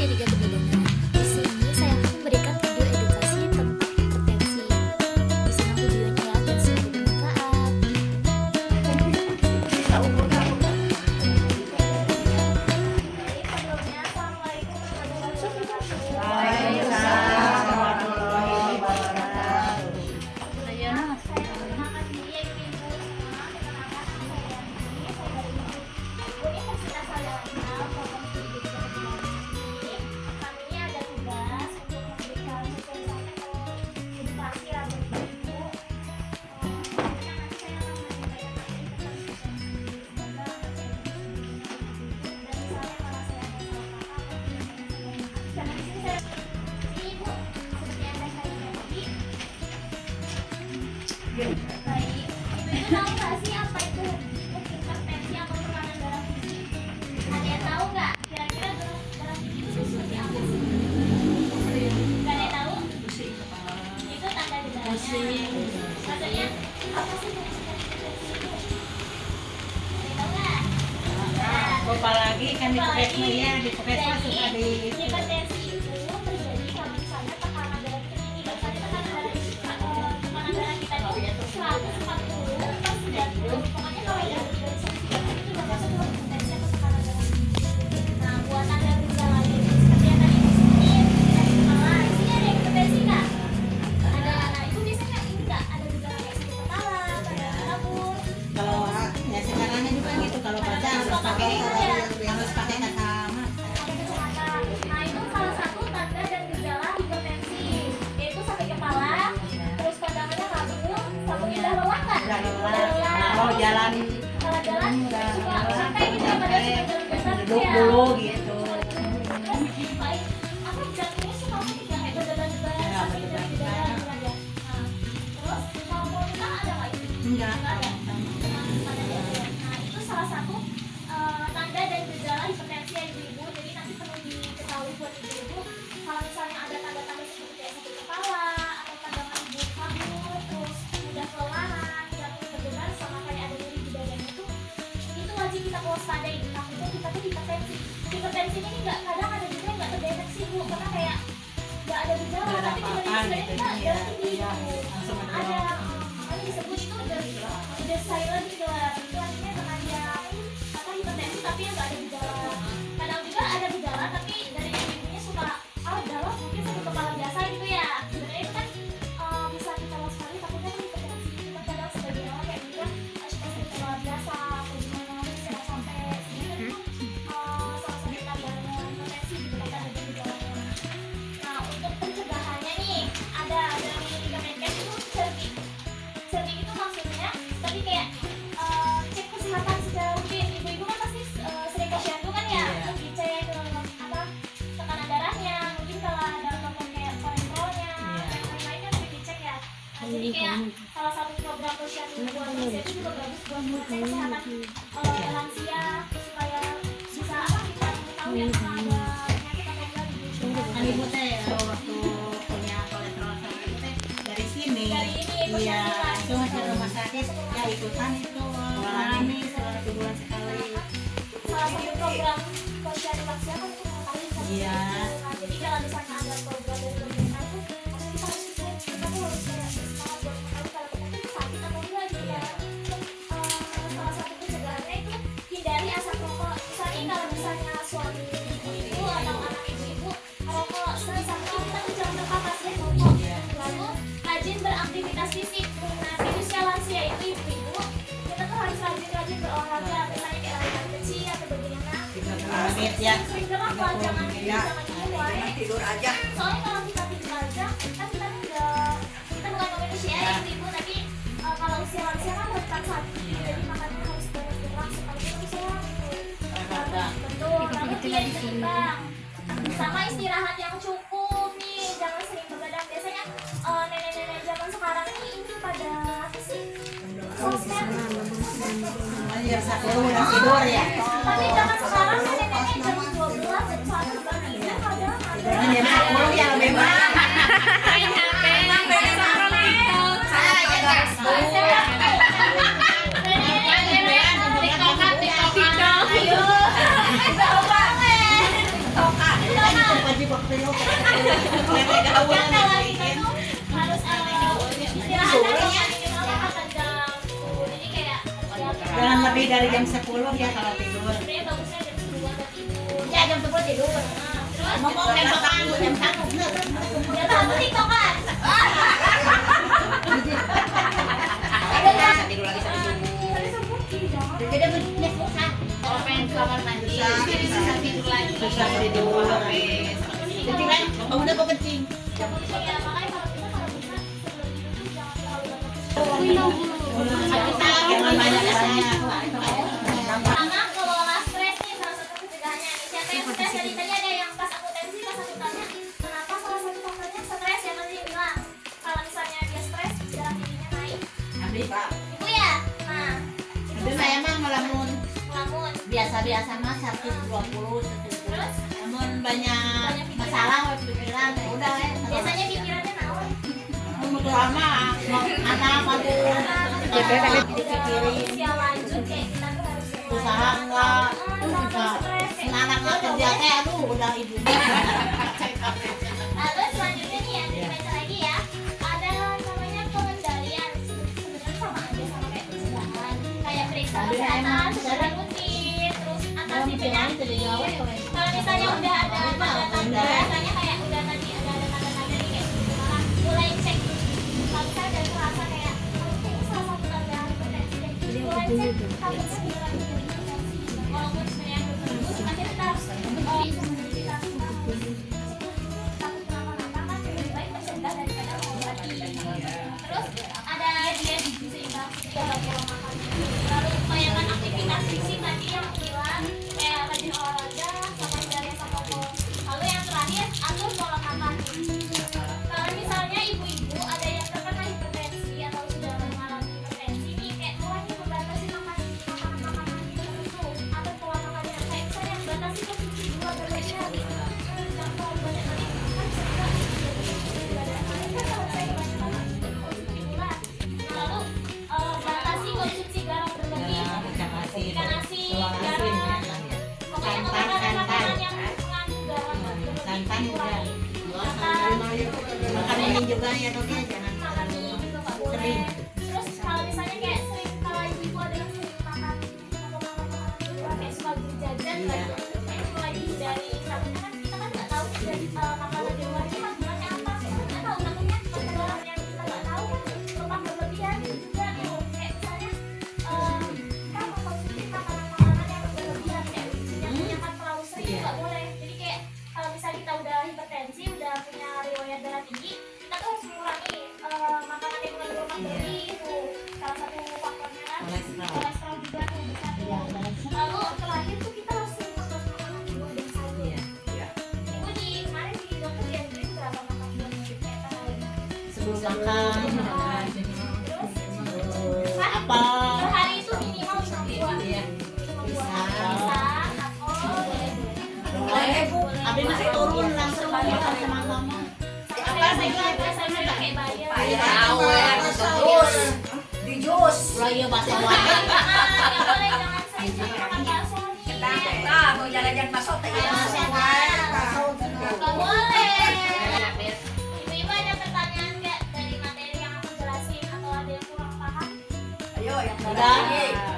tiga kebidanan. Di sini saya akan memberikan video edukasi tentang hipertensi. Disimak videonya ya dan semoga bermanfaat. Sebelumnya, Assalamualaikum warahmatullahi wabarakatuh. Perkenalkan diri, yaitu Ibu. Perkenalkan saya Dani. Saya dari Universitas Al-Azhar, program studi kedokteran ini. Kami ini ada tugas untuk memberikan sosialisasi atau edukasi lah bagi Ibu. Nanti saya akan menyampaikan tentang sosialisasi. Semoga dan misalnya kalau saya ada salah kata atau di sini saya ini Ibu seperti yang saya sampaikan tadi. Baik, Ibu tahu nggak sih apa itu hipertensi atau tekanan darah tinggi? Ada yang tahu nggak? Kira-kira darah tinggi itu seperti apa sih? Nggak ada yang tahu? Itu tanda gejalanya. Maksudnya apa sih hipertensi itu? Ada yang tahu nggak? Apalagi kan di puskesmas ya, di puskesmas Jadi, suka di hipertensi itu terjadi kalau misalnya tekanan darah kita tinggi. Misalnya tekanan darah kita itu 140 per 90. Pokoknya kalau dari 130 itu udah masuk ke hipertensi atau tekanan darah tinggi. Nah, buat tanda gejalanya itu seperti yang tadi disebutin, sakit kepala. Di sini ada yang hipertensi nggak? Ada. Nah, itu biasanya ini nggak ada gejala kayak sakit kepala, pada kabur. kalau ya sekarangnya juga gitu kalau baca harus pakai kacamata. Ada kecelakaan. Nah, itu salah satu tanda dan gejala hipertensi, yaitu sakit kepala, terus pandangannya kabur, sama udah lelah nggak? Udah lelah. Udah lelah. Kalau jalan Kalau jalan suka sampai gitu pada suka jalan biasa duduk dulu gitu. Terus baik, apa jantungnya suka tidak kayak berdebar-debar Ya, sakit dari berdebar-debar. dada gitu aja. Nah, terus kalau muntah ada nggak itu? Enggak. Nggak ada. Nah, itu salah satu tanda dan gejala hipertensi ya ibu-ibu. Jadi nanti perlu diketahui buat ibu-ibu kalau misalnya ada tanda-tanda seperti kayak sakit kepala atau pandangan ibu kabur, terus mudah kelelahan, jantung berdebar sama kayak ada nyeri di dadanya itu wajib kita waspadai. Takutnya kita tuh hipertensi. Hipertensi ini nggak kadang ada juga yang nggak terdeteksi bu, karena kayak nggak ada gejala Nggak ada tapi tiba-tiba apa-apa sebenarnya gitu, kita iya. darah tinggi Iya, gitu. langsung Ada ngedrop. makanya disebut itu udah silent gitu lah. Itu artinya karena dia apa hipertensi tapi yang nggak ada gejala. Kadang juga ada gejala tapi dari ibunya suka dalam mungkin sakit kepala biasa gitu ya. Sebenarnya itu kan bisa kita waspadai takutnya kan hipertensi. Cuma kadang sebagian orang kayak gitu cuma sakit kepala biasa atau gimana bisa sampai sebenarnya itu salah satu tandanya hipertensi gitu kan ada gejalanya. Nah, untuk pencegahannya nih ada dari Kemenkes itu cerdik. Cerdik itu maksudnya tadi kayak cek kesehatan secara rutin. Ibu-ibu kan pasti sering ke posyandu kan ya, Iya. untuk dicek apa tekanan darahnya, mungkin kalau ada telepon kayak kolesterolnya, Iya. yang lain-lain kan mungkin dicek ya. Nah, jadi kayak salah satu program posyandu buat Indonesia itu juga bagus buat ngecek kesehatan lansia supaya bisa apa kita tahu ya apakah ada penyakit atau enggak gitu. Kan ibu teh waktu punya kolesterol sama ibu teh dari sini. Dari ini, Iya, posyandu cuma ke rumah sakit ya ikutan itu alami satu bulan sekali. Salah satu program posyandu lansia kan itu kali Iya. Nah, jadi kalau misalnya ada program dari pemerintah itu pasti kita harus cek, kita tuh harus kayak semangat buat mengetahui kalau kita tuh sakit atau enggak gitu ya. Salah satu pencegahannya itu hindari asap rokok. Misalnya kalau misalnya suami ibu atau anak ibu rokok, satu kita tuh jangan terpapas ya rokok. Lalu rajin beraktivitas fisik. Nah, di usia lansia itu ibu-ibu kita tuh harus rajin-rajin berolahraga, misalnya kayak lari kecil atau bagaimana. 30 menit ya. Sering gerak lah, jangan Ya. diem wae. Tidur aja. Soalnya kalau kita tidur aja kan kita bukan manusia ya ibu, tapi kalau usia lansia kan rentan sakit, jadi makanya harus banyak gerak supaya kita tuh sehat gitu. Olahraga. Betul, lalu diet seimbang sama istirahat yang cukup nih, jangan sering begadang. Biasanya nenek-nenek zaman sekarang ini pada apa sih? Sosmed. Jam 10 udah tidur ya. Tapi zaman sekarang nenek-nenek jam 12 jam 1 jam 3 kadang ada. Jam 10 yang lebih banyak. Main HP, sampai scroll TikTok. TikTok. Ayo. Jauh banget. TikTok. dulu. Yang kalau kita tuh harus istirahat aja minimal 4 jam. Jadi kayak Jangan lebih dari jam 10 ya kalau tidur. sebenarnya bagusnya jam 10 udah tidur. Ya jam 10 tidur. Terus Ngomong jam 1 jam 1. jam 1 tiktokan. Ada nggak? Tidur lagi sampai subuh. Tapi subuh jangan. Jadi dia Netflix kan. Kalau pengen kamar mandi, jadi susah tidur lagi. Susah tidur. Jadi kan, kamu udah mau kencing. Ya makanya kalau bisa sebelum tidur jangan terlalu banyak. Jangan banyak-banyak. Karena kelola stres nih salah satu pencegahannya. Siapa yang stres dari tadi ada yang pas aku tensi pas aku tanya kenapa salah satu faktornya stres ya nanti bilang kalau misalnya dia stres darah tingginya naik. Ibu ya, nah Tapi saya mah ngelamun ngelamun biasa-biasa mah 120 terus namun banyak masalah pikiran ya udah ya. biasanya pikirannya naon. Untuk lama anak aduh dipikirin Usia lanjut kayak kita tuh harus usaha enggak stres kayak anaknya kerja teh aduh udah ibunya Terus selanjutnya nih ya, dibaca lagi ya. Ada namanya pengendalian. Sebenarnya sama aja sama kayak pencegahan. Kayak periksa kesehatan secara rutin. Terus atasi penyakit. Kalau misalnya udah ada tanda-tanda, misalnya kayak udah tadi ada tanda-tanda nih kayak misalnya mulai cek. Kalau misalnya udah terasa kayak kayaknya salah satu tanda hipertensi deh. Mulai cek takutnya beneran hipertensi. Walaupun sebenarnya belum tembus, akhirnya kita harus kita takut kenapa-napa kan lebih baik mencegah daripada mengobati. Terus ada diet seimbang pola makan. Lalu upayakan aktivitas fisik tadi yang bilang kayak rajin olahraga sama hindari asam rokok. Lalu yang terakhir atur pola makan. Kalau misalnya ibu-ibu ada yang terkena hipertensi atau sudah mengalami hipertensi nih kayak mulai membatasi makan makanan tertentu atau pola makannya kayak misalnya batasi konsumsi gula berlebihan. Jangan terlalu banyak nanti kan bisa juga jadi kan kalau saya kebanyakan konsumsi gula. Lalu batasi konsumsi garam berlebih, ikan asin, garam. Pokoknya makanan-makanan yang mengandung garam berlebih Santan juga. Santan, Makan ini juga ya dok ya, jangan makan mie juga nggak boleh. Terus kalau misalnya kayak sering kalau ibu ada yang sering makan atau makan makanan di luar kayak suka beli jajan lagi, kayak mulai dihindari karena kan kita kan nggak tahu dari makanan di luar itu kandungannya apa. Kita tahu takutnya garam yang kita nggak tahu kan lemak berlebihan juga tuh kayak misalnya kita mengkonsumsi makanan-makanan yang berlebihan kayak yang minyakan terlalu sering nggak boleh. Jadi kayak kalau misalnya kita udah hipertensi, udah punya riwayat darah tinggi, kita tuh harus mengurangi makanan yang mengandung lemak berlebih itu salah satu faktornya kan kolesterol juga tuh bisa tuh. Lalu terakhir tuh kita harus sering makan makanan buah dan sayur. Ibu di kemarin di dokter dianjurin berapa makan buah dan sayur kayak hari. sebelum makan. Terus kan Apa? per hari itu minimal 5 buah. 5 buah pisang, apel, boleh bu Abi masih turun langsung makan sama mama. sayur kayak bayam. jus di jus Lah iya bahasa Nggak boleh jangan sering makan bakso nih. mau jalan-jalan masuk teh ya Nggak boleh. Ibu-ibu ada pertanyaan nggak dari materi yang aku jelasin atau ada yang kurang paham? ayo yang Udah.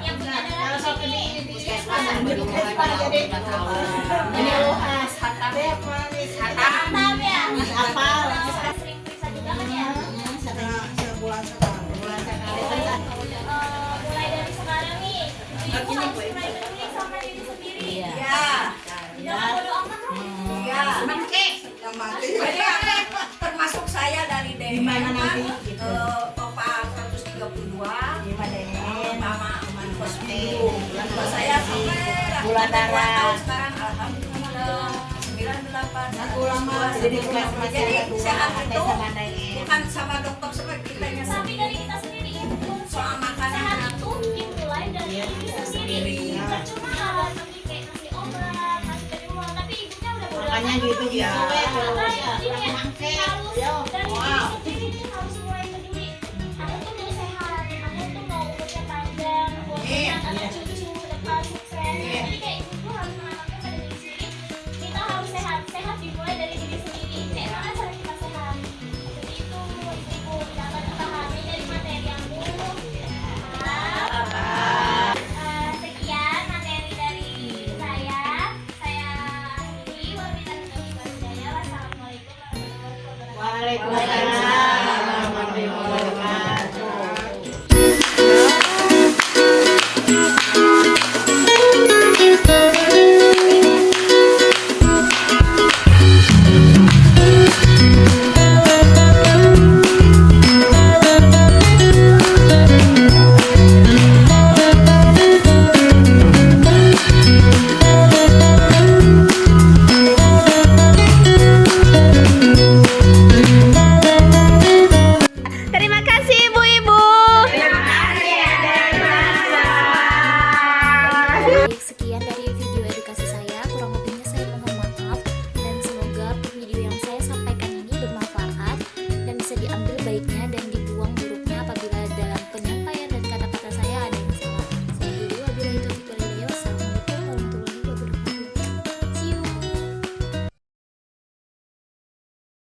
Yang punya darah Kalau sok tinggi. ini jadi ini luas. Hatam Mantap ya. Apa? Kalau sering periksa juga kan ya. Sebulan sekali. Mulai dari sekarang nih, ibu harus mulai peduli sama diri sendiri. Iya. ya Jangan bodo amat lah. ya jadi termasuk saya dari Gimana nanti gitu? Opa 132 Gimana Mama Hospital. Buat saya sampai Bulan darah. tahun sekarang alhamdulillah 98 Aku lama jadi jadi sehat itu itu bukan sama dokter seperti kita yang Tapi dari kita sendiri itu soal makanan sehat itu dimulai dari diri sendiri. Percuma kalau pergi kayak ngasih obat, ngasih dari luar, tapi ibunya udah bodo makanya amat. gitu Ya. Jadi kayak harus dari diri sendiri nih harus mulai peduli. Aku tuh mau sehat, aku tuh mau umurnya panjang, mau punya anak cucu depan sukses. Jadi kayak ibu tuh harus menanamkan pada diri sendiri. Kita harus sehat, sehat dimulai dari diri sendiri. Waalaikumsalam.